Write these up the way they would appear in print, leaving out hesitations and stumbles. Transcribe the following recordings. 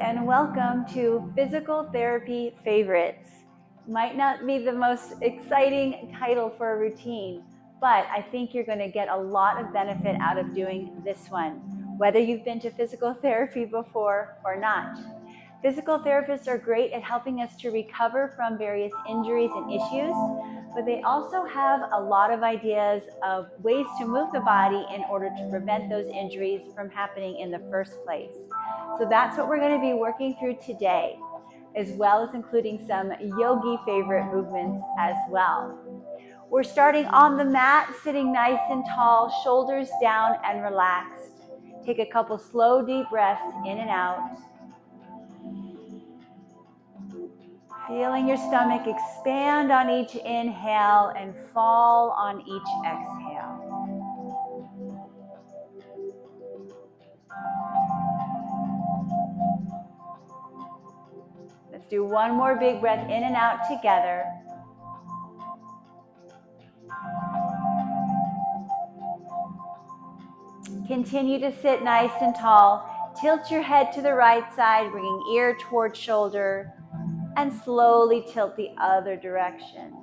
and welcome to Physical Therapy Favorites. Might not be the most exciting title for a routine, but I think you're going to get a lot of benefit out of doing this one, whether you've been to physical therapy before or not. Physical therapists are great at helping us to recover from various injuries and issues, but they also have a lot of ideas of ways to move the body in order to prevent those injuries from happening in the first place. So that's what we're going to be working through today, as well as including some yogi favorite movements as well. We're starting on the mat, sitting nice and tall, shoulders down and relaxed. Take a couple slow, deep breaths in and out. Feeling your stomach expand on each inhale and fall on each exhale. Let's do one more big breath in and out together. Continue to sit nice and tall. Tilt your head to the right side, bringing ear towards shoulder, and slowly tilt the other direction.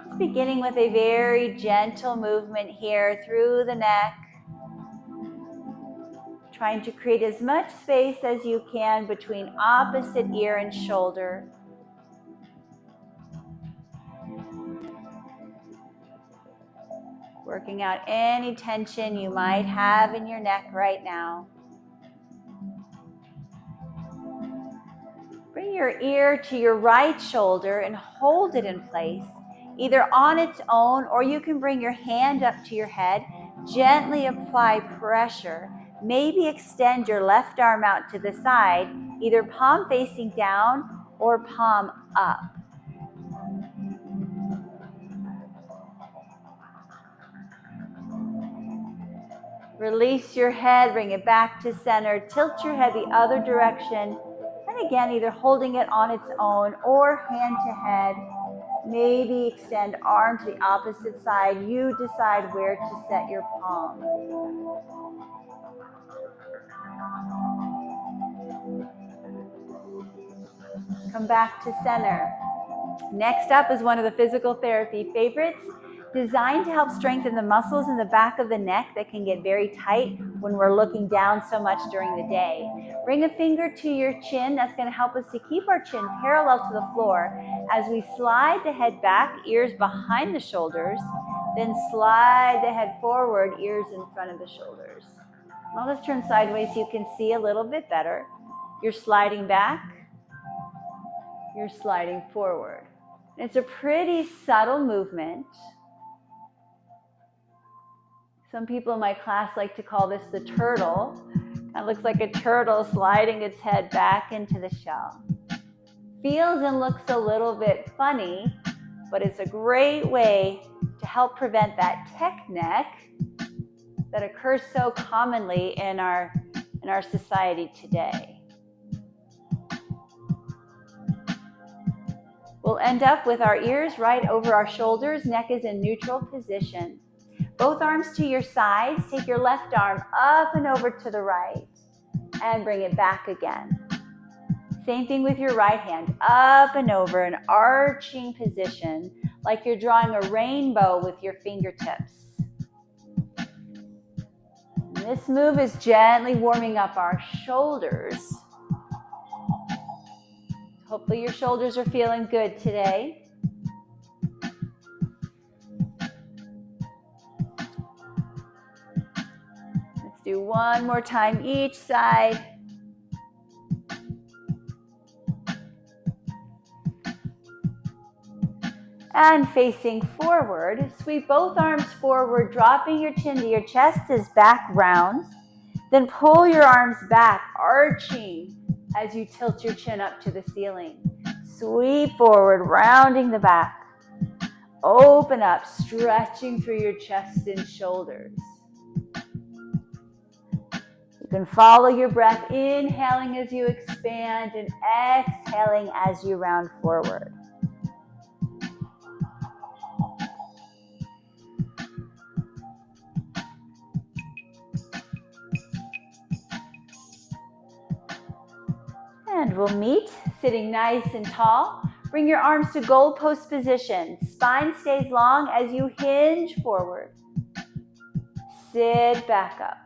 Just beginning with a very gentle movement here through the neck. Trying to create as much space as you can between opposite ear and shoulder. Working out any tension you might have in your neck right now. Bring your ear to your right shoulder and hold it in place, either on its own or you can bring your hand up to your head. Gently apply pressure. Maybe extend your left arm out to the side, either palm facing down or palm up. Release your head, bring it back to center, tilt your head the other direction, and again, either holding it on its own or hand to head. Maybe extend arm to the opposite side. You decide where to set your palm. Come back to center. Next up is one of the physical therapy favorites, designed to help strengthen the muscles in the back of the neck that can get very tight when we're looking down so much during the day. Bring a finger to your chin. That's going to help us to keep our chin parallel to the floor as we slide the head back, ears behind the shoulders, then slide the head forward, ears in front of the shoulders. I'll just turn sideways so you can see a little bit better. You're sliding back, you're sliding forward. It's a pretty subtle movement. Some people in my class like to call this the turtle. It looks like a turtle sliding its head back into the shell. Feels and looks a little bit funny, but it's a great way to help prevent that tech neck that occurs so commonly in our society today. We'll end up with our ears right over our shoulders. Neck is in neutral position. Both arms to your sides. Take your left arm up and over to the right and bring it back again. Same thing with your right hand, up and over, an arching position, like you're drawing a rainbow with your fingertips. And this move is gently warming up our shoulders. Hopefully your shoulders are feeling good today. Let's do one more time each side. And facing forward, sweep both arms forward, dropping your chin to your chest as back rounds. Then pull your arms back, arching as you tilt your chin up to the ceiling. Sweep forward, rounding the back. Open up, stretching through your chest and shoulders. You can follow your breath, inhaling as you expand and exhaling as you round forward. And we'll meet, sitting nice and tall. Bring your arms to goalpost position. Spine stays long as you hinge forward. Sit back up.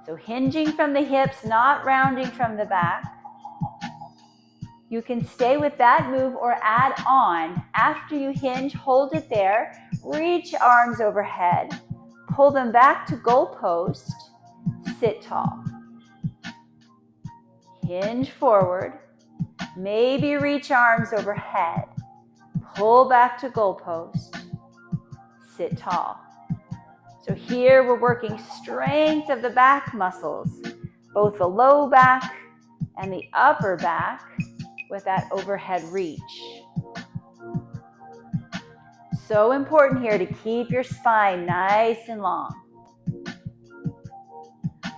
So hinging from the hips, not rounding from the back. You can stay with that move or add on. After you hinge, hold it there. Reach arms overhead. Pull them back to goalpost. Sit tall. Hinge forward. Maybe reach arms overhead. Pull back to goalpost. Sit tall. So here we're working strength of the back muscles, both the low back and the upper back with that overhead reach. So important here to keep your spine nice and long.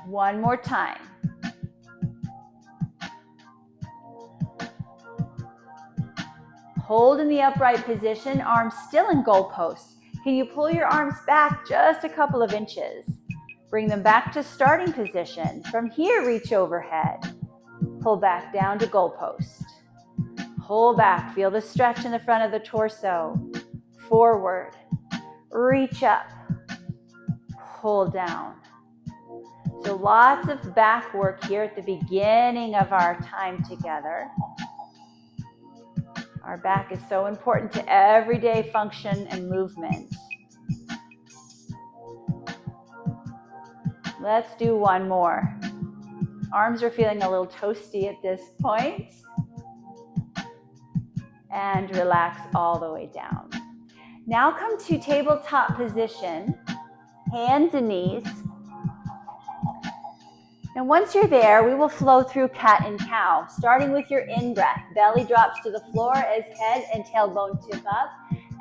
One more time. Hold in the upright position, arms still in goalpost. Can you pull your arms back just a couple of inches? Bring them back to starting position. From here, reach overhead. Pull back down to goalpost. Pull back, feel the stretch in the front of the torso. Forward, reach up, pull down. So lots of back work here at the beginning of our time together. Our back is so important to everyday function and movement. Let's do one more. Arms are feeling a little toasty at this point. And relax all the way down. Now come to tabletop position, hands and knees. And once you're there, we will flow through cat and cow, starting with your in-breath. Belly drops to the floor as head and tailbone tip up.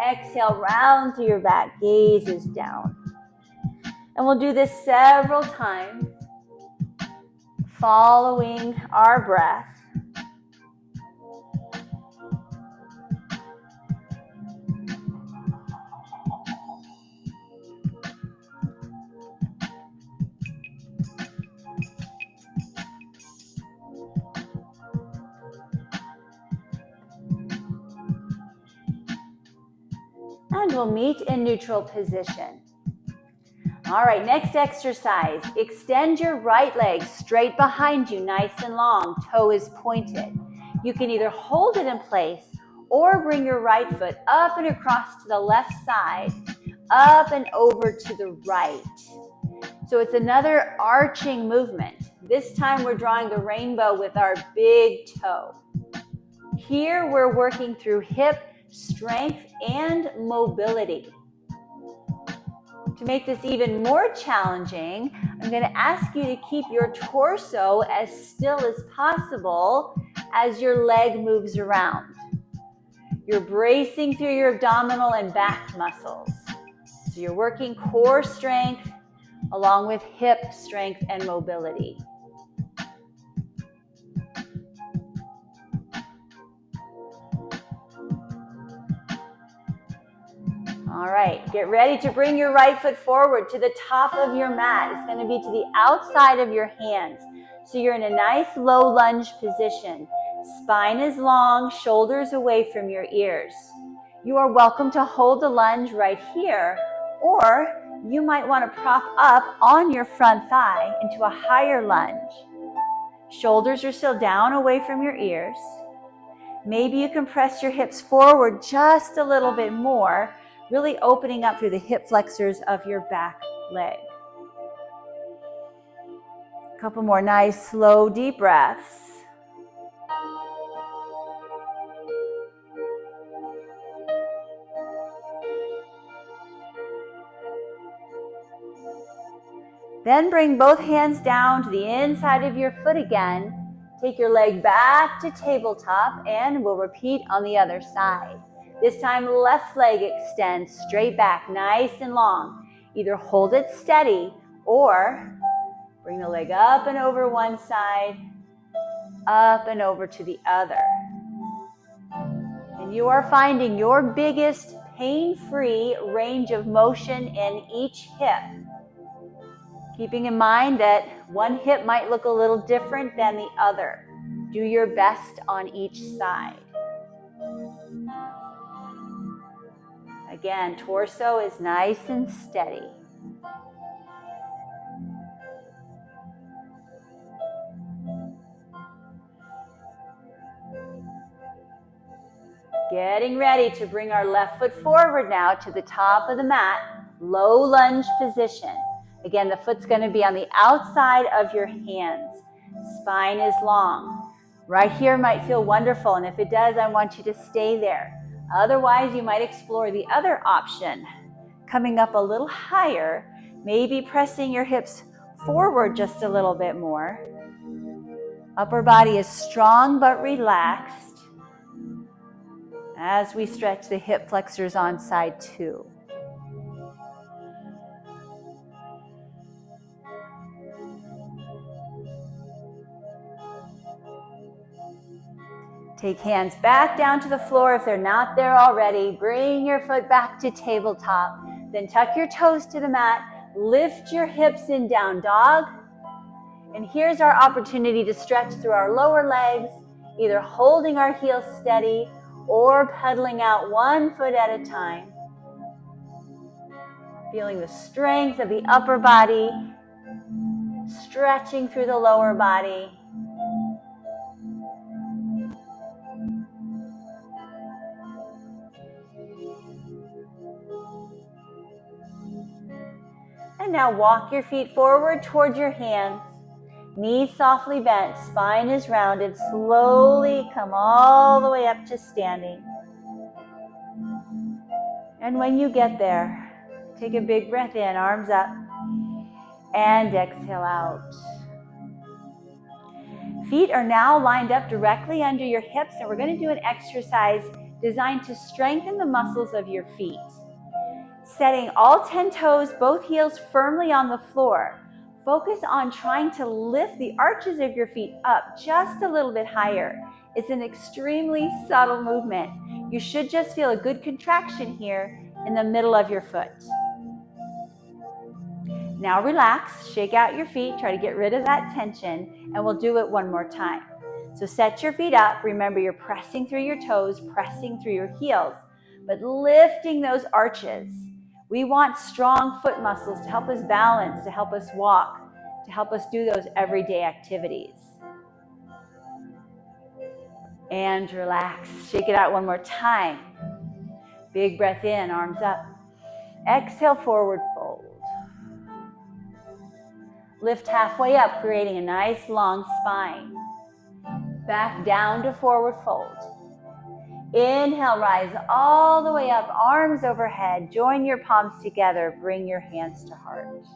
Exhale, round through your back, gazes down. And we'll do this several times, following our breath. And we'll meet in neutral position. All right, next exercise. Extend your right leg straight behind you, nice and long. Toe is pointed. You can either hold it in place or bring your right foot up and across to the left side, up and over to the right. So it's another arching movement. This time we're drawing the rainbow with our big toe. Here we're working through hip strength and mobility. To make this even more challenging, I'm going to ask you to keep your torso as still as possible as your leg moves around. You're bracing through your abdominal and back muscles. So you're working core strength along with hip strength and mobility. All right, get ready to bring your right foot forward to the top of your mat. It's going to be to the outside of your hands. So you're in a nice low lunge position. Spine is long, shoulders away from your ears. You are welcome to hold the lunge right here, or you might want to prop up on your front thigh into a higher lunge. Shoulders are still down away from your ears. Maybe you can press your hips forward just a little bit more, really opening up through the hip flexors of your back leg. A couple more nice, slow, deep breaths. Then bring both hands down to the inside of your foot again. Take your leg back to tabletop and we'll repeat on the other side. This time, left leg extends straight back, nice and long. Either hold it steady or bring the leg up and over one side, up and over to the other. And you are finding your biggest pain-free range of motion in each hip. Keeping in mind that one hip might look a little different than the other. Do your best on each side. Again, torso is nice and steady. Getting ready to bring our left foot forward now to the top of the mat, low lunge position. Again, the foot's going to be on the outside of your hands. Spine is long. Right here might feel wonderful, and if it does, I want you to stay there. Otherwise, you might explore the other option, coming up a little higher, maybe pressing your hips forward just a little bit more. Upper body is strong but relaxed as we stretch the hip flexors on side 2. Take hands back down to the floor if they're not there already. Bring your foot back to tabletop. Then tuck your toes to the mat. Lift your hips in down dog. And here's our opportunity to stretch through our lower legs, either holding our heels steady or pedaling out one foot at a time. Feeling the strength of the upper body, stretching through the lower body. And now walk your feet forward towards your hands. Knees softly bent, spine is rounded. Slowly come all the way up to standing. And when you get there, take a big breath in, arms up, and exhale out. Feet are now lined up directly under your hips, and we're going to do an exercise designed to strengthen the muscles of your feet. Setting all 10 toes, both heels firmly on the floor. Focus on trying to lift the arches of your feet up just a little bit higher. It's an extremely subtle movement. You should just feel a good contraction here in the middle of your foot. Now relax, shake out your feet, try to get rid of that tension, and we'll do it one more time. So set your feet up. Remember, you're pressing through your toes, pressing through your heels, but lifting those arches. We want strong foot muscles to help us balance, to help us walk, to help us do those everyday activities. And relax. Shake it out one more time. Big breath in, arms up. Exhale, forward fold. Lift halfway up, creating a nice long spine. Back down to forward fold. Inhale, rise all the way up, arms overhead. Join your palms together. Bring your hands to heart.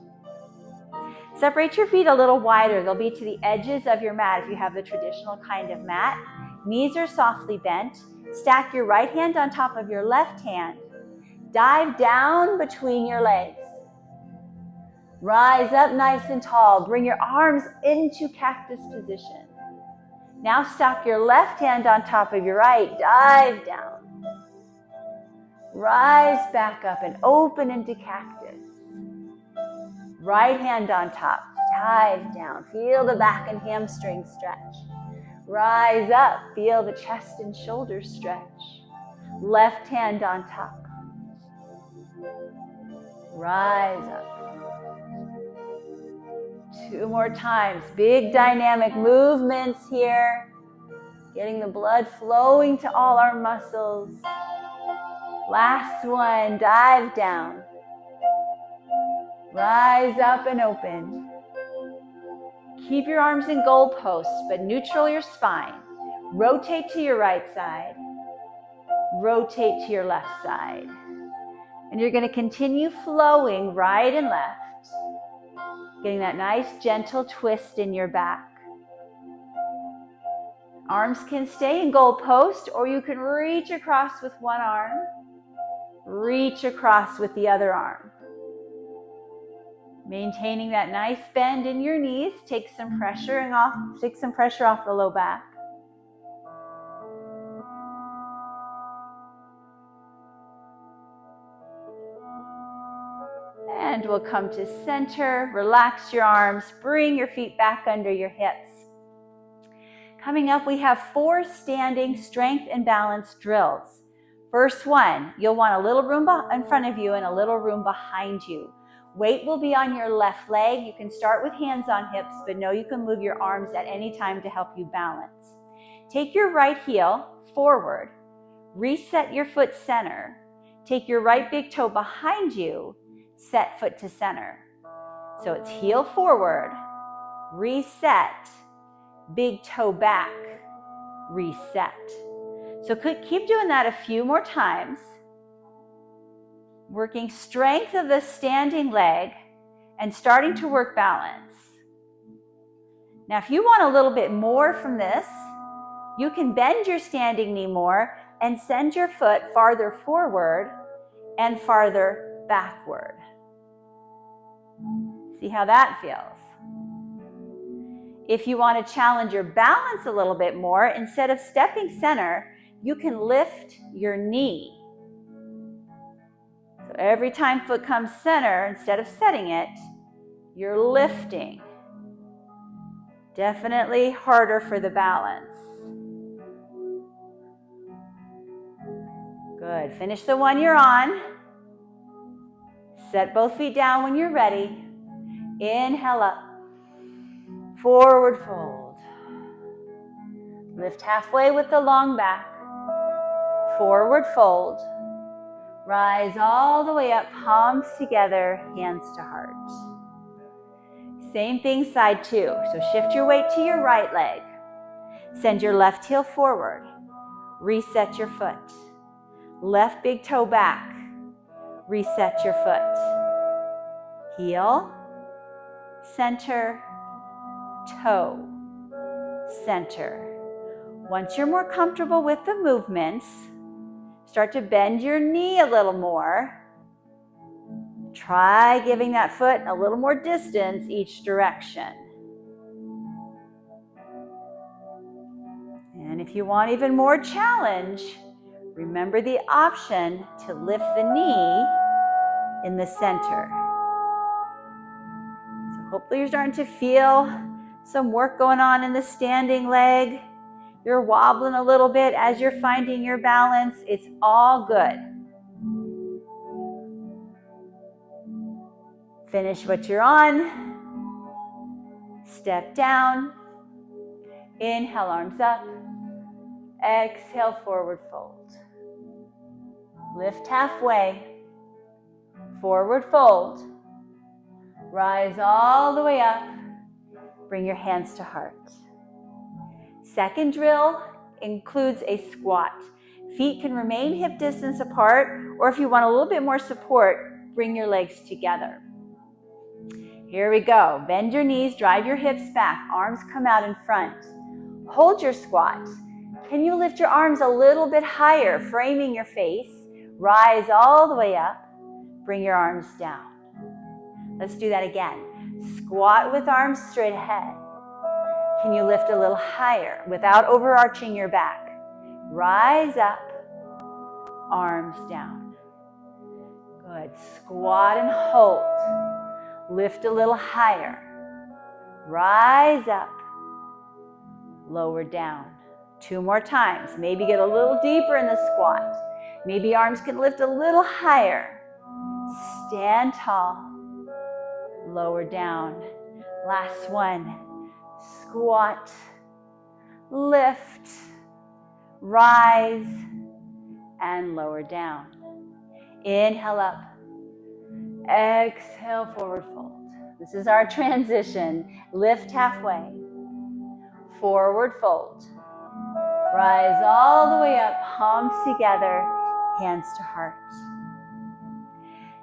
Separate your feet a little wider. They'll be to the edges of your mat if you have the traditional kind of mat. Knees are softly bent. Stack your right hand on top of your left hand. Dive down between your legs. Rise up nice and tall. Bring your arms into cactus position. Now stack your left hand on top of your right. Dive down. Rise back up and open into cactus. Right hand on top. Dive down. Feel the back and hamstring stretch. Rise up. Feel the chest and shoulders stretch. Left hand on top. Rise up. 2 more times. Big dynamic movements here. Getting the blood flowing to all our muscles. Last one. Dive down. Rise up and open. Keep your arms in goalposts, but neutral your spine. Rotate to your right side. Rotate to your left side. And you're going to continue flowing right and left. Getting that nice gentle twist in your back. Arms can stay in goalpost, or you can reach across with one arm. Reach across with the other arm. Maintaining that nice bend in your knees. Take some pressure off the low back. And we'll come to center. Relax your arms. Bring your feet back under your hips. Coming up, we have 4 standing strength and balance drills. First one, you'll want a little room in front of you and a little room behind you. Weight will be on your left leg. You can start with hands on hips, but know you can move your arms at any time to help you balance. Take your right heel forward, reset your foot center. Take your right big toe behind you, set foot to center. So it's heel forward, reset, big toe back, reset. So keep doing that a few more times. Working strength of the standing leg and starting to work balance. Now, if you want a little bit more from this, you can bend your standing knee more and send your foot farther forward and farther backward. See how that feels? If you want to challenge your balance a little bit more, instead of stepping center, you can lift your knee. So every time foot comes center, instead of setting it, you're lifting. Definitely harder for the balance. Good. Finish the one you're on. Set both feet down when you're ready. Inhale up. Forward fold. Lift halfway with the long back. Forward fold. Rise all the way up, palms together, hands to heart. Same thing, side 2. So shift your weight to your right leg. Send your left heel forward. Reset your foot. Left big toe back. Reset your foot. Heel, center, toe, center. Once you're more comfortable with the movements, start to bend your knee a little more. Try giving that foot a little more distance each direction. And if you want even more challenge, remember the option to lift the knee in the center. So hopefully you're starting to feel some work going on in the standing leg. You're wobbling a little bit as you're finding your balance. It's all good. Finish what you're on. Step down. Inhale, arms up. Exhale, forward fold. Lift halfway. Forward fold. Rise all the way up. Bring your hands to heart. Second drill includes a squat. Feet can remain hip distance apart, or if you want a little bit more support, bring your legs together. Here we go. Bend your knees, drive your hips back, arms come out in front. Hold your squat. Can you lift your arms a little bit higher, framing your face? Rise all the way up, bring your arms down. Let's do that again. Squat with arms straight ahead. Can you lift a little higher without overarching your back? Rise up, arms down. Good. Squat and hold. Lift a little higher. Rise up, lower down. 2 more times. Maybe get a little deeper in the squat. Maybe arms can lift a little higher. Stand tall, lower down. Last one. Squat, lift, rise, and lower down. Inhale up. Exhale, forward fold. This is our transition. Lift halfway. Forward fold. Rise all the way up, palms together, hands to heart.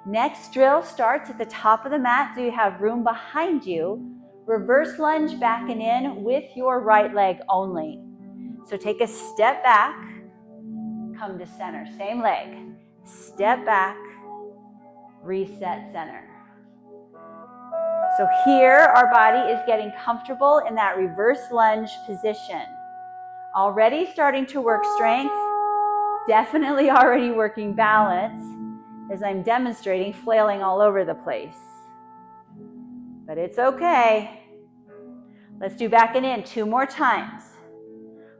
Next drill starts at the top of the mat, so you have room behind you. Reverse lunge back and in with your right leg only. So take a step back, come to center, same leg. Step back, reset center. So here our body is getting comfortable in that reverse lunge position. Already starting to work strength, definitely already working balance, as I'm demonstrating, flailing all over the place. But it's okay. Let's do back and in 2 more times.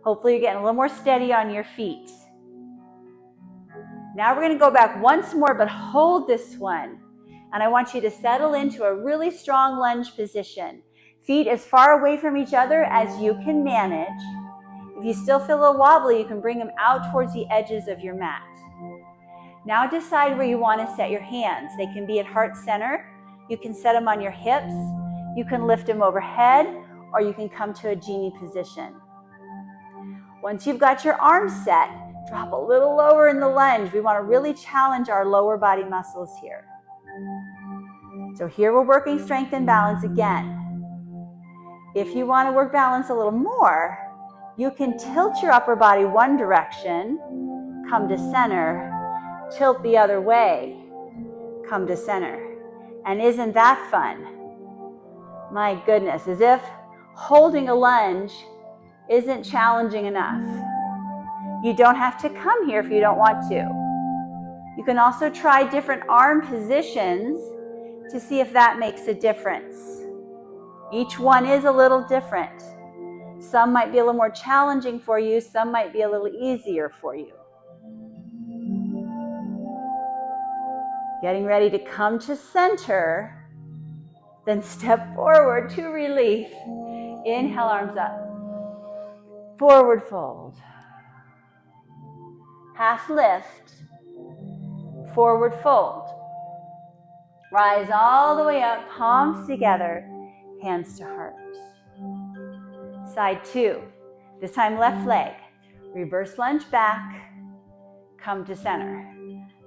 Hopefully you're getting a little more steady on your feet. Now we're going to go back once more, but hold this one. And I want you to settle into a really strong lunge position. Feet as far away from each other as you can manage. If you still feel a little wobbly, you can bring them out towards the edges of your mat. Now decide where you want to set your hands. They can be at heart center. You can set them on your hips. You can lift them overhead, or you can come to a genie position. Once you've got your arms set, drop a little lower in the lunge. We want to really challenge our lower body muscles here. So here we're working strength and balance again. If you want to work balance a little more, you can tilt your upper body one direction, come to center, tilt the other way, come to center. And isn't that fun? My goodness, as if holding a lunge isn't challenging enough. You don't have to come here if you don't want to. You can also try different arm positions to see if that makes a difference. Each one is a little different. Some might be a little more challenging for you, some might be a little easier for you. Getting ready to come to center, then step forward to relief. Inhale, arms up. Forward fold. Half lift. Forward fold. Rise all the way up, palms together, hands to heart. Side two. This time left leg. Reverse lunge back, come to center.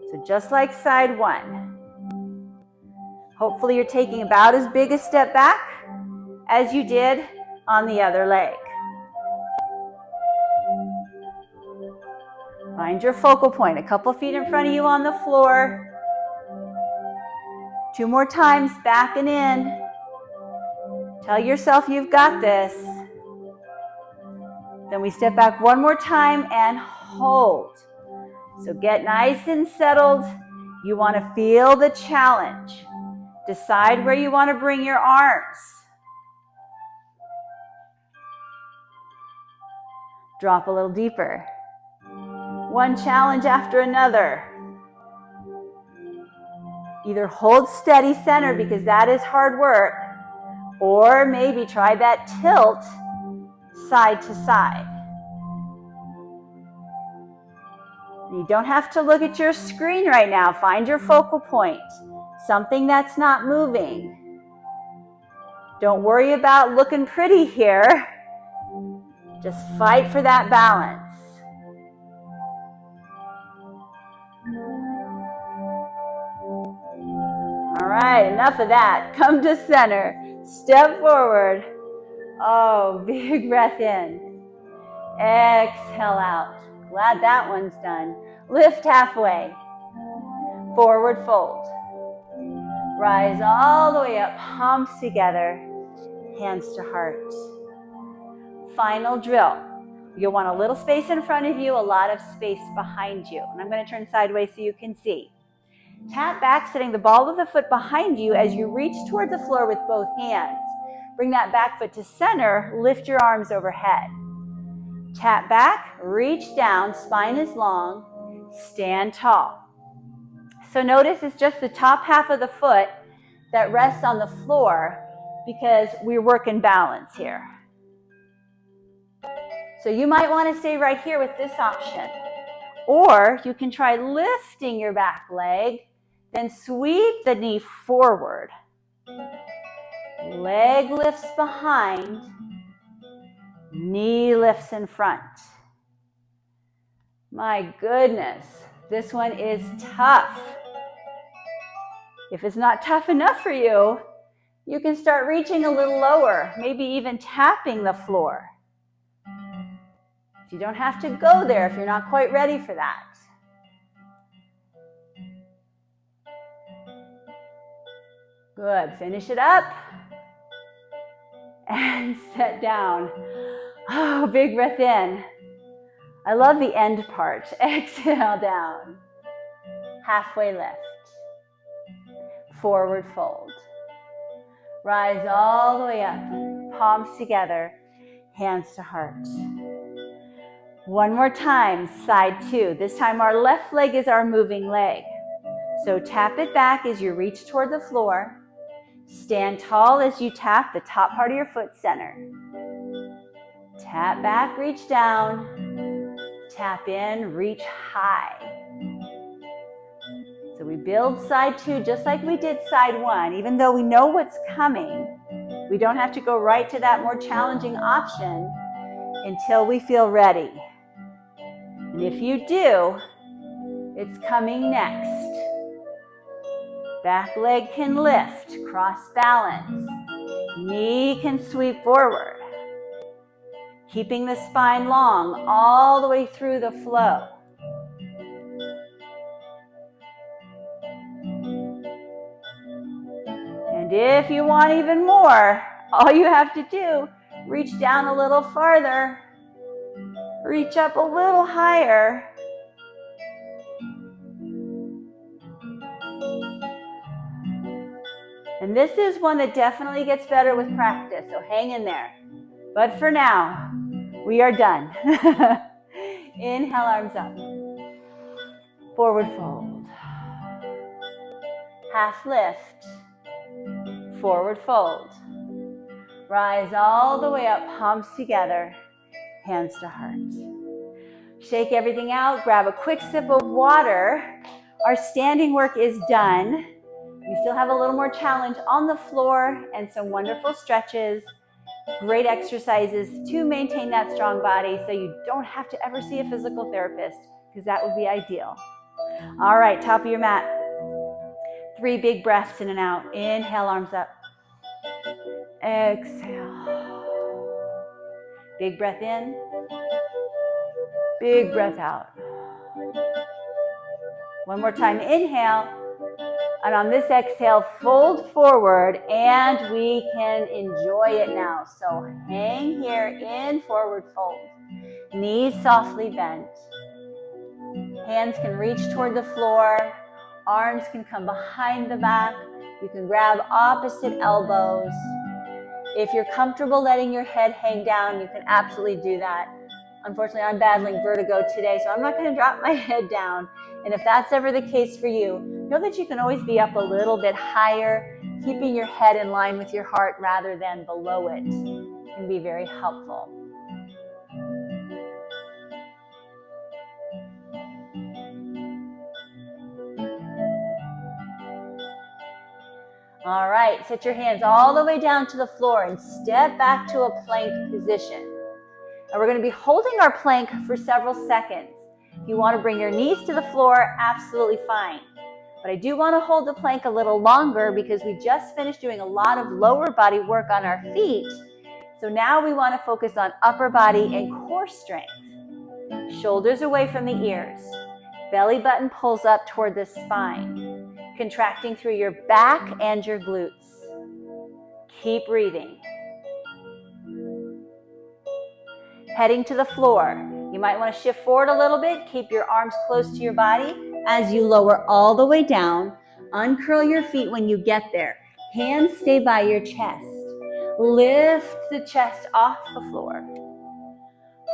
So just like side one. Hopefully you're taking about as big a step back as you did on the other leg. Find your focal point, a couple feet in front of you on the floor. 2 more times, back and in. Tell yourself you've got this. Then we step back 1 more time and hold. So get nice and settled. You want to feel the challenge. Decide where you want to bring your arms. Drop a little deeper. One challenge after another. Either hold steady center because that is hard work, or maybe try that tilt side to side. You don't have to look at your screen right now. Find your focal point, something that's not moving. Don't worry about looking pretty here. Just fight for that balance. All right, enough of that. Come to center. Step forward. Oh, big breath in. Exhale out. Glad that one's done. Lift halfway. Forward fold. Rise all the way up, palms together, hands to heart. Final drill. You'll want a little space in front of you, a lot of space behind you. And I'm going to turn sideways so you can see. Tap back, setting the ball of the foot behind you as you reach toward the floor with both hands. Bring that back foot to center, lift your arms overhead. Tap back, reach down, spine is long, stand tall. So notice it's just the top half of the foot that rests on the floor because we're working balance here. So you might want to stay right here with this option. Or you can try lifting your back leg, then sweep the knee forward. Leg lifts behind, knee lifts in front. My goodness, this one is tough. If it's not tough enough for you, you can start reaching a little lower, maybe even tapping the floor. You don't have to go there if you're not quite ready for that. Good, finish it up. And set down. Oh, big breath in. I love the end part. Exhale down. Halfway lift. Forward fold. Rise all the way up. Palms together. Hands to heart. One more time, side 2. This time our left leg is our moving leg. So tap it back as you reach toward the floor. Stand tall as you tap the top part of your foot center. Tap back, reach down. Tap in, reach high. So we build side 2 just like we did side 1. Even though we know what's coming, we don't have to go right to that more challenging option until we feel ready. And if you do, it's coming next. Back leg can lift, cross balance. Knee can sweep forward. Keeping the spine long all the way through the flow. And if you want even more, all you have to do, reach down a little farther, reach up a little higher. And this is one that definitely gets better with practice, so hang in there. But for now, we are done. Inhale, arms up. Forward fold. Half lift. Forward fold. Rise all the way up, palms together, hands to heart. Shake everything out, grab a quick sip of water. Our standing work is done. We still have a little more challenge on the floor and some wonderful stretches. Great exercises to maintain that strong body so you don't have to ever see a physical therapist, because that would be ideal. All right, top of your mat. 3 big breaths in and out. Inhale, arms up. Exhale. Big breath in. Big breath out. One more time, inhale. And on this exhale, fold forward, and we can enjoy it now. So hang here in forward fold. Knees softly bent. Hands can reach toward the floor. Arms can come behind the back. You can grab opposite elbows. If you're comfortable letting your head hang down, you can absolutely do that. Unfortunately, I'm battling vertigo today, so I'm not going to drop my head down. And if that's ever the case for you, know that you can always be up a little bit higher. Keeping your head in line with your heart rather than below it can be very helpful. All right, set your hands all the way down to the floor and step back to a plank position. And we're going to be holding our plank for several seconds. If you want to bring your knees to the floor, absolutely fine. But I do want to hold the plank a little longer because we just finished doing a lot of lower body work on our feet. So now we want to focus on upper body and core strength. Shoulders away from the ears. Belly button pulls up toward the spine, contracting through your back and your glutes. Keep breathing. Heading to the floor. You might want to shift forward a little bit. Keep your arms close to your body as you lower all the way down. Uncurl your feet when you get there. Hands stay by your chest. Lift the chest off the floor.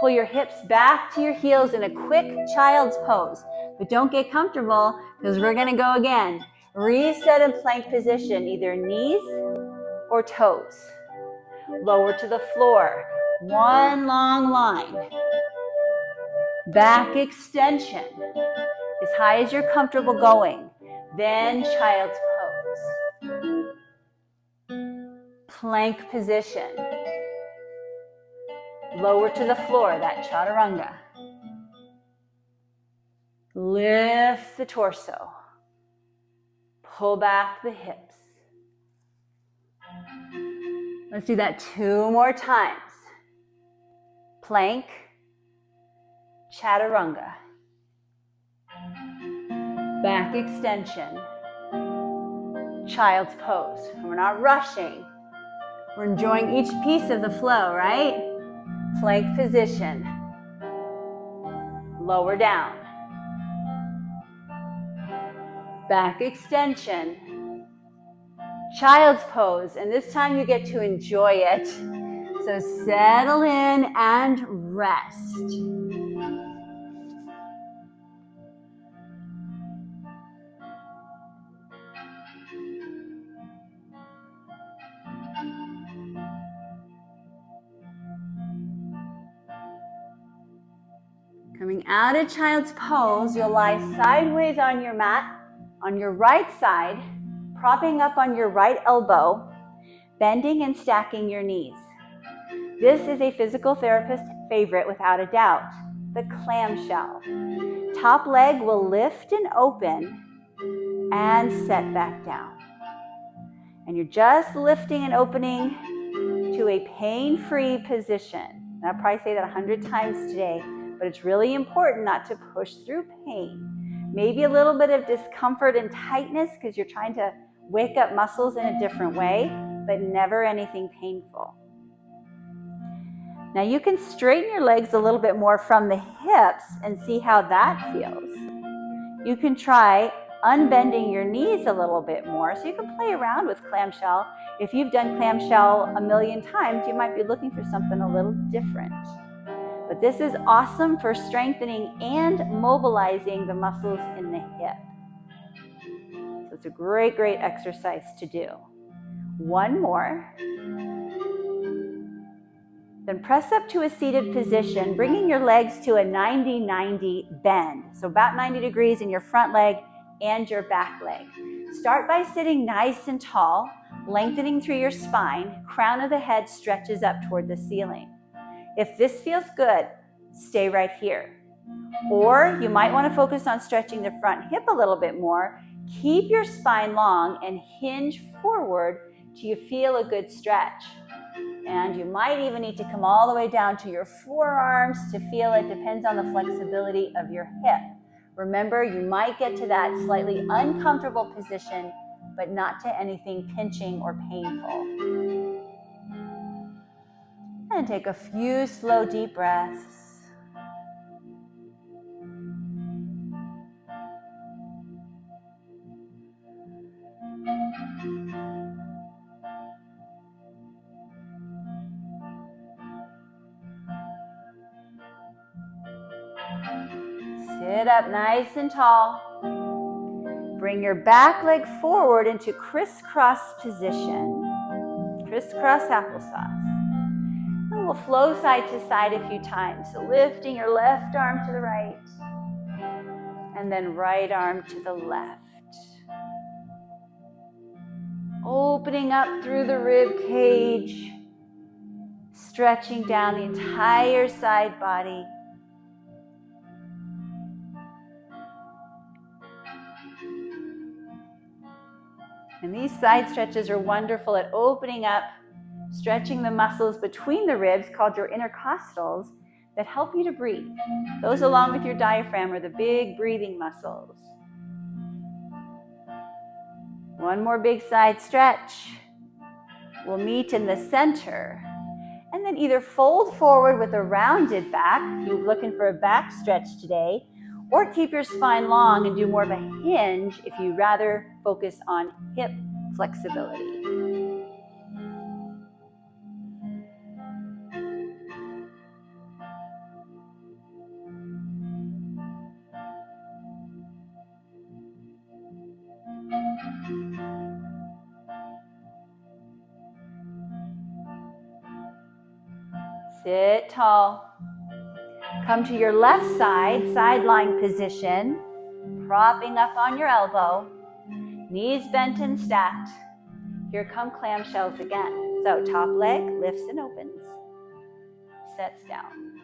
Pull your hips back to your heels in a quick child's pose. But don't get comfortable because we're going to go again. Reset in plank position, either knees or toes. Lower to the floor. One long line. Back extension. As high as you're comfortable going. Then child's pose. Plank position. Lower to the floor, that chaturanga. Lift the torso. Pull back the hips. Let's do that 2 more times. Plank, chaturanga. Back extension. Child's pose. We're not rushing. We're enjoying each piece of the flow, right? Plank position. Lower down. Back extension. Child's pose. And this time you get to enjoy it. So settle in and rest. Coming out of child's pose, you'll lie sideways on your mat, on your right side, propping up on your right elbow, bending and stacking your knees. This is a physical therapist favorite without a doubt, the clamshell. Top leg will lift and open and set back down. And you're just lifting and opening to a pain-free position. I'll probably say that 100 times today, but it's really important not to push through pain. Maybe a little bit of discomfort and tightness because you're trying to wake up muscles in a different way, but never anything painful. Now you can straighten your legs a little bit more from the hips and see how that feels. You can try unbending your knees a little bit more, so you can play around with clamshell. If you've done clamshell a million times, you might be looking for something a little different. But this is awesome for strengthening and mobilizing the muscles in the hip. So it's a great, great exercise to do. One more. Then press up to a seated position, bringing your legs to a 90-90 bend. So about 90 degrees in your front leg and your back leg. Start by sitting nice and tall, lengthening through your spine. Crown of the head stretches up toward the ceiling. If this feels good, stay right here. Or you might want to focus on stretching the front hip a little bit more. Keep your spine long and hinge forward till you feel a good stretch. And you might even need to come all the way down to your forearms to feel it. Depends on the flexibility of your hip. Remember, you might get to that slightly uncomfortable position, but not to anything pinching or painful. And take a few slow, deep breaths. Sit up nice and tall. Bring your back leg forward into crisscross position. Crisscross applesauce. And we'll flow side to side a few times. So lifting your left arm to the right. And then right arm to the left. Opening up through the rib cage. Stretching down the entire side body. And these side stretches are wonderful at opening up, stretching the muscles between the ribs called your intercostals that help you to breathe. Those along with your diaphragm are the big breathing muscles. One more big side stretch. We'll meet in the center. And then either fold forward with a rounded back, if you're looking for a back stretch today, or keep your spine long and do more of a hinge if you'd rather focus on hip flexibility. Sit tall. Come to your left side, side lying position, propping up on your elbow, knees bent and stacked. Here come clamshells again. So top leg lifts and opens, sets down.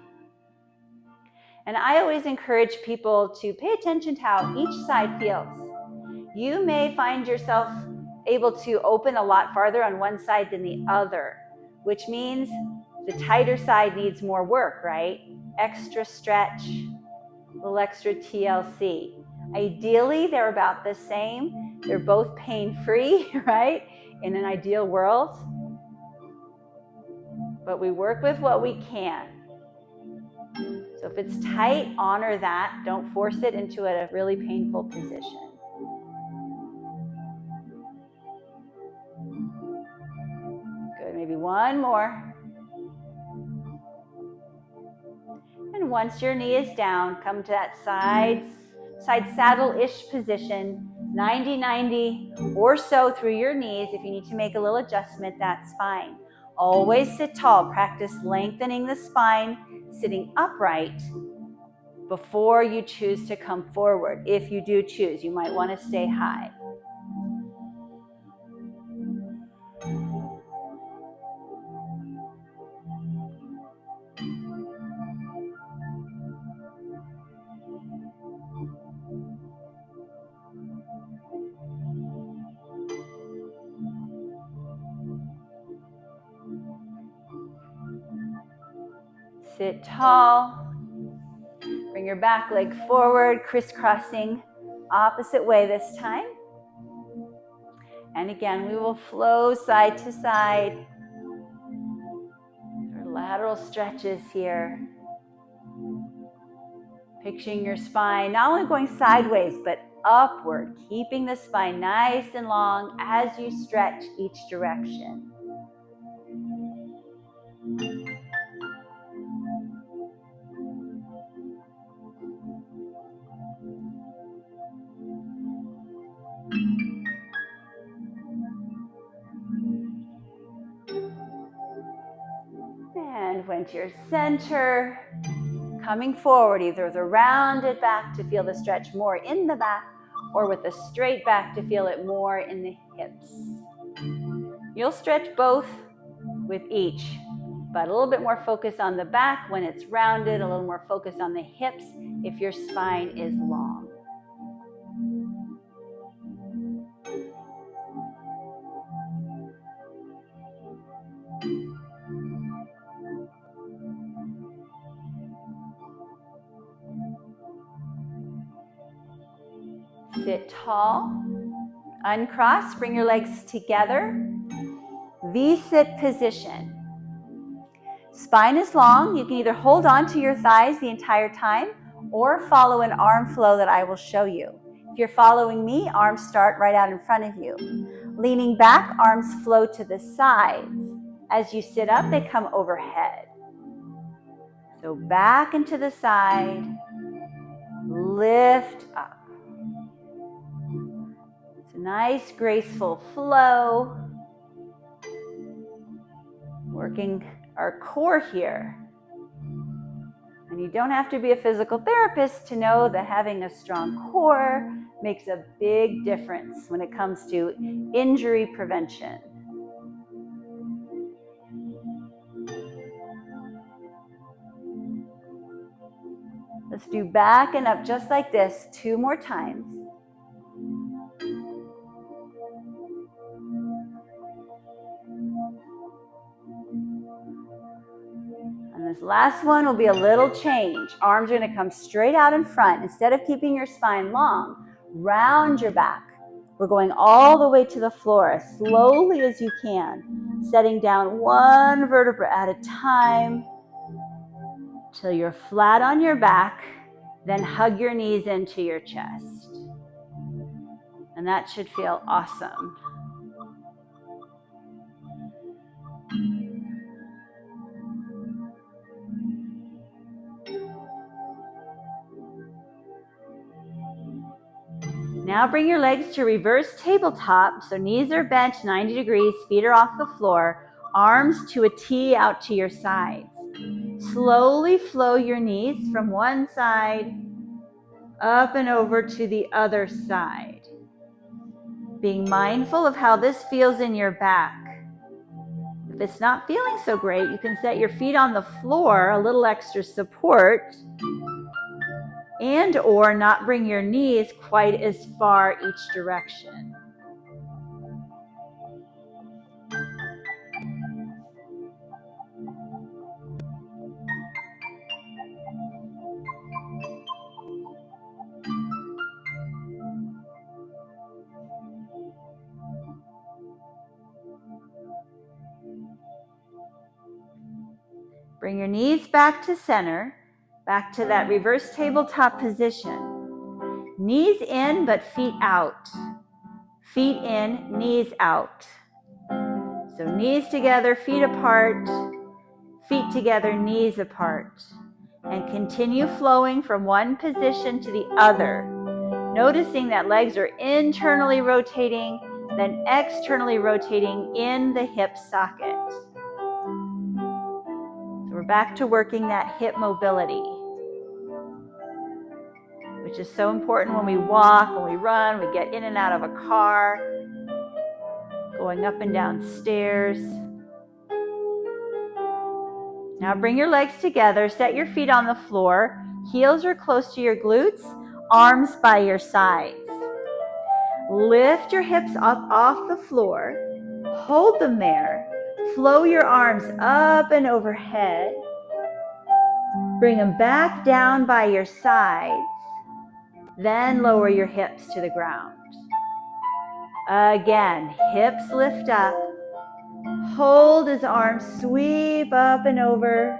And I always encourage people to pay attention to how each side feels. You may find yourself able to open a lot farther on one side than the other, which means the tighter side needs more work, right? Extra stretch, a little extra TLC. Ideally, they're about the same. They're both pain-free, right? In an ideal world. But we work with what we can. So if it's tight, honor that. Don't force it into a really painful position. Good, maybe one more. And once your knee is down, come to that side saddle-ish position, 90-90 or so through your knees. If you need to make a little adjustment, that's fine. Always sit tall. Practice lengthening the spine, sitting upright, before you choose to come forward. If you do choose, you might want to stay high. Sit tall. Bring your back leg forward, crisscrossing opposite way this time. And again, we will flow side to side. Our lateral stretches here. Picturing your spine not only going sideways, but upward, keeping the spine nice and long as you stretch each direction. And when to your center, coming forward, either with a rounded back to feel the stretch more in the back, or with a straight back to feel it more in the hips. You'll stretch both with each, but a little bit more focus on the back when it's rounded, a little more focus on the hips if your spine is long. Sit tall, uncross, bring your legs together, V-sit position. Spine is long. You can either hold on to your thighs the entire time or follow an arm flow that I will show you. If you're following me, arms start right out in front of you. Leaning back, arms flow to the sides. As you sit up, they come overhead. So back and to the side, lift up. It's a nice, graceful flow. Working our core here. And you don't have to be a physical therapist to know that having a strong core makes a big difference when it comes to injury prevention. Let's do back and up just like this 2 more times. And this last one will be a little change. Arms are going to come straight out in front. Instead of keeping your spine long, round your back. We're going all the way to the floor as slowly as you can, setting down one vertebra at a time till you're flat on your back, then hug your knees into your chest. And that should feel awesome. Now bring your legs to reverse tabletop. So knees are bent 90 degrees, feet are off the floor, arms to a T out to your sides. Slowly flow your knees from one side up and over to the other side. Being mindful of how this feels in your back. If it's not feeling so great, you can set your feet on the floor, a little extra support, and or not bring your knees quite as far each direction. Bring your knees back to center, back to that reverse tabletop position. Knees in, but feet out. Feet in, knees out. So knees together, feet apart, feet together, knees apart. And continue flowing from one position to the other. Noticing that legs are internally rotating, then externally rotating in the hip socket. So we're back to working that hip mobility. which is so important when we walk, when we run, we get in and out of a car, going up and down stairs. Now bring your legs together, set your feet on the floor, heels are close to your glutes, arms by your sides. Lift your hips up off the floor, hold them there, flow your arms up and overhead, bring them back down by your sides, then lower your hips to the ground. Again, hips lift up, hold as arms sweep up and over,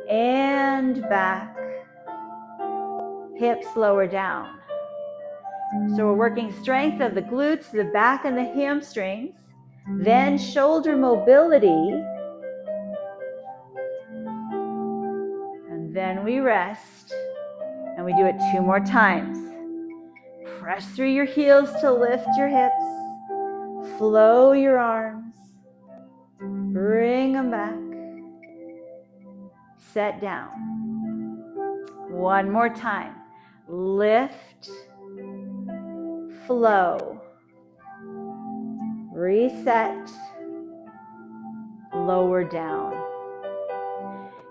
and back, hips lower down. So we're working strength of the glutes, the back and the hamstrings, then shoulder mobility, and then we rest, and we do it 2 more times. Press through your heels to lift your hips, flow your arms, bring them back, set down. 1 more time. Lift, flow, reset, lower down.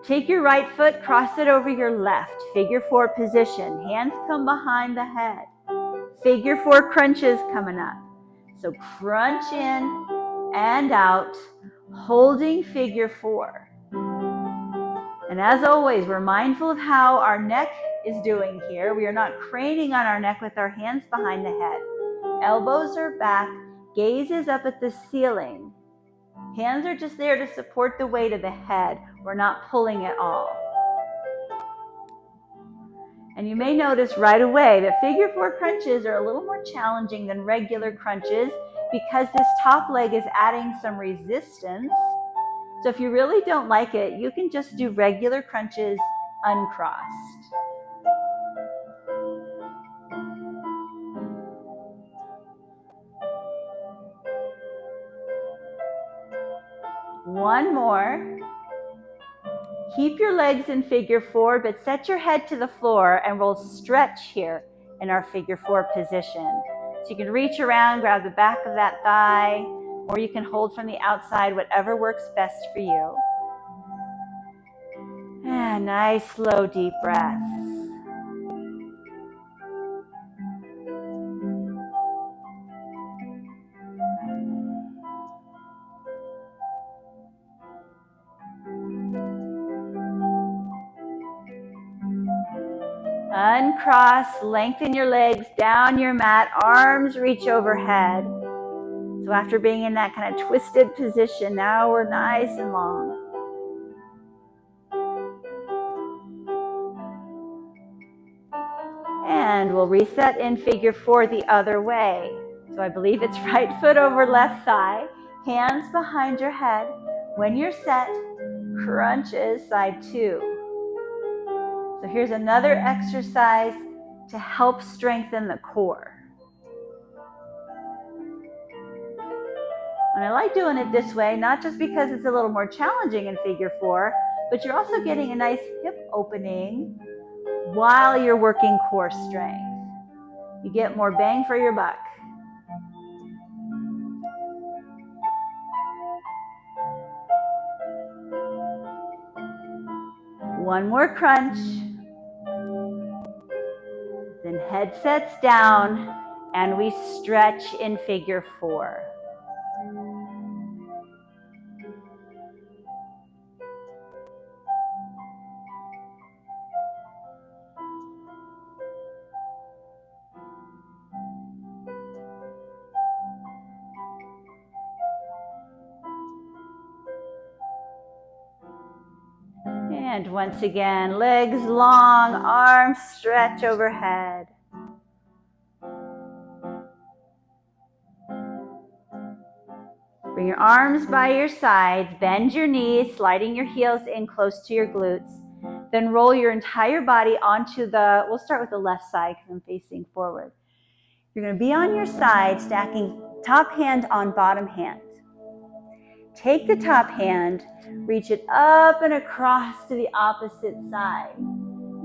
Take your right foot, cross it over your left, figure 4 position. Hands come behind the head. Figure 4 crunches coming up. So crunch in and out, holding figure 4. And as always, we're mindful of how our neck is doing here. We are not craning on our neck with our hands behind the head. Elbows are back, gaze is up at the ceiling. Hands are just there to support the weight of the head. We're not pulling at all. And you may notice right away that figure 4 crunches are a little more challenging than regular crunches because this top leg is adding some resistance. So if you really don't like it, you can just do regular crunches uncrossed. One more. Keep your legs in figure 4, but set your head to the floor and we'll stretch here in our figure 4 position. So you can reach around, grab the back of that thigh, or you can hold from the outside, whatever works best for you. And nice, slow, deep breaths. Uncross, lengthen your legs down your mat, arms reach overhead. So after being in that kind of twisted position, now we're nice and long. And we'll reset in figure 4 the other way. So I believe it's right foot over left thigh, hands behind your head. When you're set, crunches side 2. So here's another exercise to help strengthen the core. And I like doing it this way, not just because it's a little more challenging in figure 4, but you're also getting a nice hip opening while you're working core strength. You get more bang for your buck. One more crunch. Then head sets down and we stretch in figure 4. And once again, legs long, arms stretch overhead. Bring your arms by your sides, bend your knees, sliding your heels in close to your glutes. Then roll your entire body onto we'll start with the left side because I'm facing forward. You're going to be on your side, stacking top hand on bottom hand. Take the top hand, reach it up and across to the opposite side.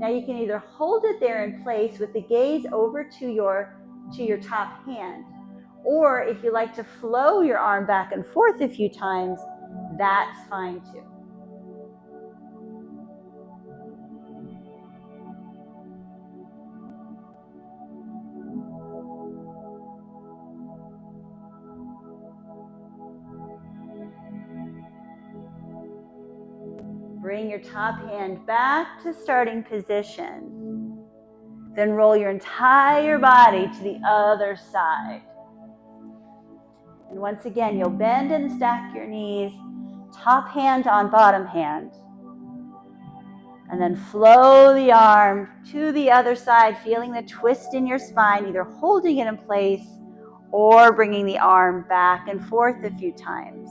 Now you can either hold it there in place with the gaze over to your top hand, or if you like to flow your arm back and forth a few times, that's fine too. Bring your top hand back to starting position. Then roll your entire body to the other side. And once again, you'll bend and stack your knees, top hand on bottom hand. And then flow the arm to the other side, feeling the twist in your spine, either holding it in place or bringing the arm back and forth a few times.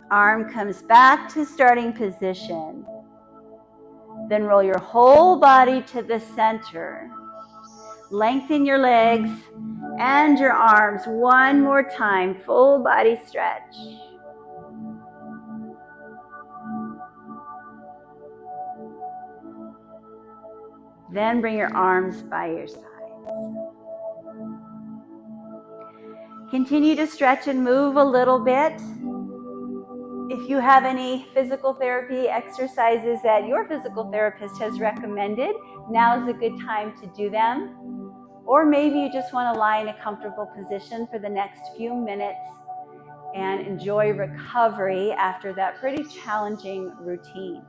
Arm comes back to starting position. Then roll your whole body to the center. Lengthen your legs and your arms one more time, full body stretch. Then bring your arms by your sides. Continue to stretch and move a little bit. If you have any physical therapy exercises that your physical therapist has recommended, now is a good time to do them. Or maybe you just want to lie in a comfortable position for the next few minutes and enjoy recovery after that pretty challenging routine.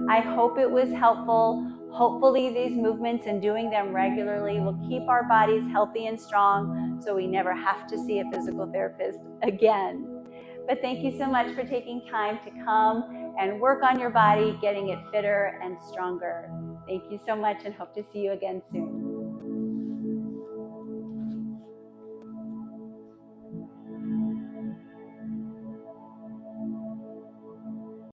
I hope it was helpful. Hopefully these movements and doing them regularly will keep our bodies healthy and strong so we never have to see a physical therapist again. But thank you so much for taking time to come and work on your body, getting it fitter and stronger. Thank you so much and hope to see you again soon.